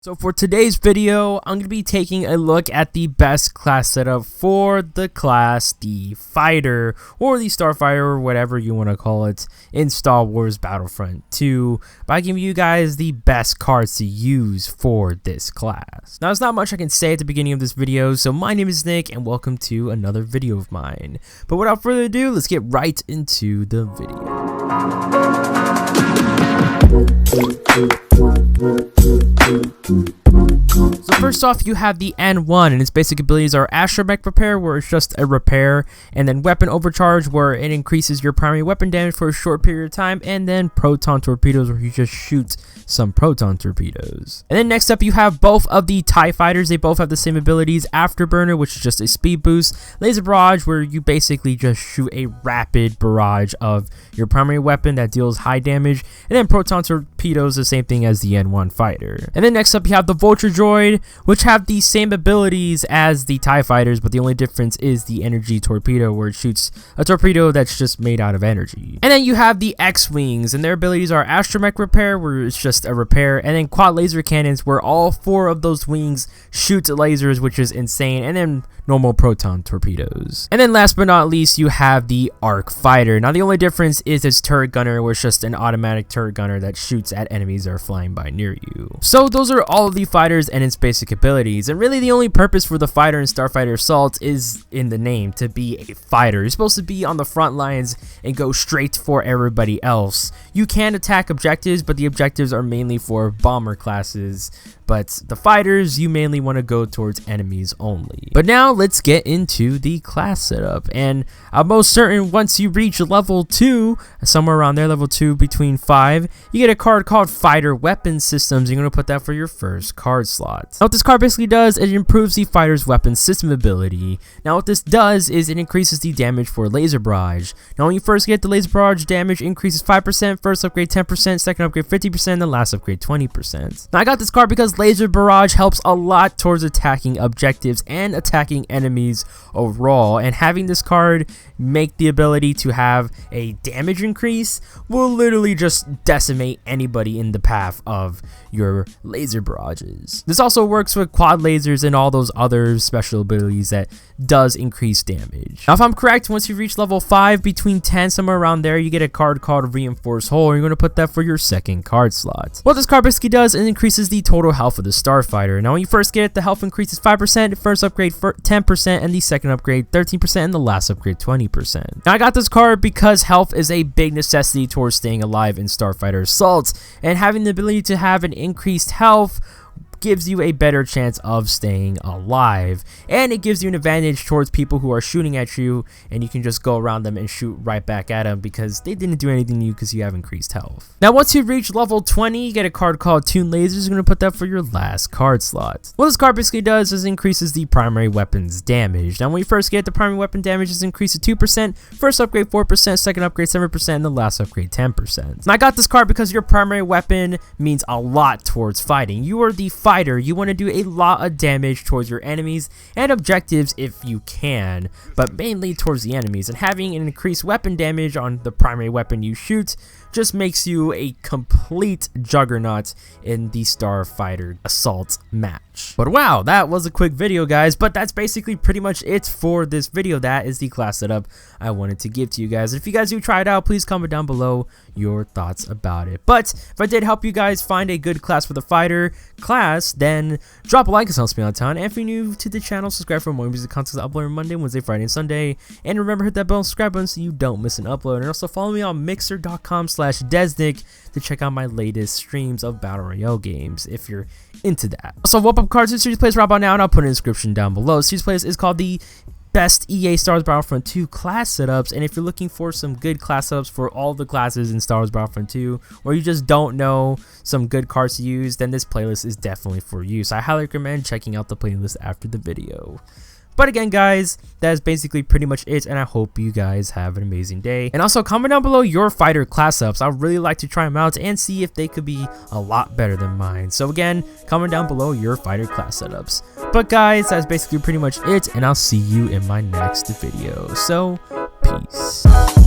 So for today's video, I'm going to be taking a look at the best class setup for the class, the fighter, or the starfighter, or whatever you want to call it, in Star Wars Battlefront 2, by giving you guys the best cards to use for this class. Now, there's not much I can say at the beginning of this video, so my name is Nick, and welcome to another video of mine. But without further ado, let's get right into the video. So first off, you have the N1, and its basic abilities are Astromech Repair, where it's just a repair, and then Weapon Overcharge, where it increases your primary weapon damage for a short period of time, and then Proton Torpedoes, where you just shoot some proton torpedoes. And then next up, you have both of the TIE Fighters. They both have the same abilities: Afterburner, which is just a speed boost; Laser Barrage, where you basically just shoot a rapid barrage of your primary weapon that deals high damage; and then Proton Torpedoes, the same thing as the N1 fighter. And then next up, you have the Vulture Droid, which have the same abilities as the TIE Fighters, but the only difference is the Energy Torpedo, where it shoots a torpedo that's just made out of energy. And then you have the X-Wings, and their abilities are Astromech Repair, where it's just a repair, and then Quad Laser Cannons, where all 4 of those wings shoot lasers, which is insane, and then normal proton torpedoes. And then last but not least, you have the Arc Fighter. Now the only difference is its turret gunner, where it's just an automatic turret gunner that shoots at enemies that are flying by near you. So those are all of the fighters and its basic abilities, and really the only purpose for the fighter in Starfighter Assault is in the name, to be a fighter. You're supposed to be on the front lines and go straight for everybody else. You can attack objectives, but the objectives are mainly for bomber classes, but the fighters, you mainly want to go towards enemies only. But now let's get into the class setup, and I'm most certain once you reach level 2, somewhere around there, level 2 between 5, you get a card called Fighter Weapon Systems. You're going to put that for your first card slot. Now what this card basically does, it improves the fighter's weapon system ability. Now what this does is it increases the damage for Laser Barrage. Now when you first get the Laser Barrage, damage increases 5%, first upgrade 10%, second upgrade 50%, and the last upgrade 20%. Now I got this card because Laser Barrage helps a lot towards attacking objectives and attacking enemies overall, and having this card make the ability to have a damage increase will literally just decimate anybody in the path of your laser barrages. This also works with quad lasers and all those other special abilities that does increase damage. Now if I'm correct, once you reach level 5, between 10, somewhere around there, you get a card called Reinforced Hull. You're going to put that for your second card slot. What this card basically does is increases the total health of the starfighter. Now when you first get it, the health increases 5%, first upgrade 10%, and the second upgrade 13%, and the last upgrade 20%. Now I got this card because health is a big necessity towards staying alive in Starfighter Assault, and having the ability to have an increased health gives you a better chance of staying alive, and it gives you an advantage towards people who are shooting at you, and you can just go around them and shoot right back at them because they didn't do anything to you because you have increased health. Now once you reach level 20, you get a card called Tune Lasers. You're going to put that for your last card slot. What this card basically does is increases the primary weapon's damage. Now when you first get, the primary weapon damage is increased to 2%, first upgrade 4%, second upgrade 7%, and the last upgrade 10%. Now I got this card because your primary weapon means a lot towards fighting. You are the fighter. You want to do a lot of damage towards your enemies and objectives if you can, but mainly towards the enemies, and having an increased weapon damage on the primary weapon you shoot just makes you a complete juggernaut in the Starfighter Assault match. But wow, that was a quick video, guys, but that's basically pretty much it for this video. That is the class setup I wanted to give to you guys. If you guys do try it out, please comment down below your thoughts about it. But if I did help you guys find a good class for the fighter class, then drop a like, it helps me out a ton. And if you're new to the channel, subscribe for more music content I upload every Monday, Wednesday, Friday, and Sunday. And remember, hit that bell and subscribe button so you don't miss an upload. And also follow me on mixer.com/DezNik to check out my latest streams of Battle Royale games if you're into that. Also, Whoop Up Cards in Series Plays right about now, and I'll put an description down below. Series Plays is called the best EA Star Wars Battlefront 2 class setups, and if you're looking for some good class setups for all the classes in Star Wars Battlefront 2, or you just don't know some good cards to use, then this playlist is definitely for you. So I highly recommend checking out the playlist after the video. But again, guys, that is basically pretty much it, and I hope you guys have an amazing day. And also comment down below your fighter class ups. I'd really like to try them out and see if they could be a lot better than mine. So again, comment down below your fighter class setups. But guys, that's basically pretty much it, and I'll see you in my next video. So peace.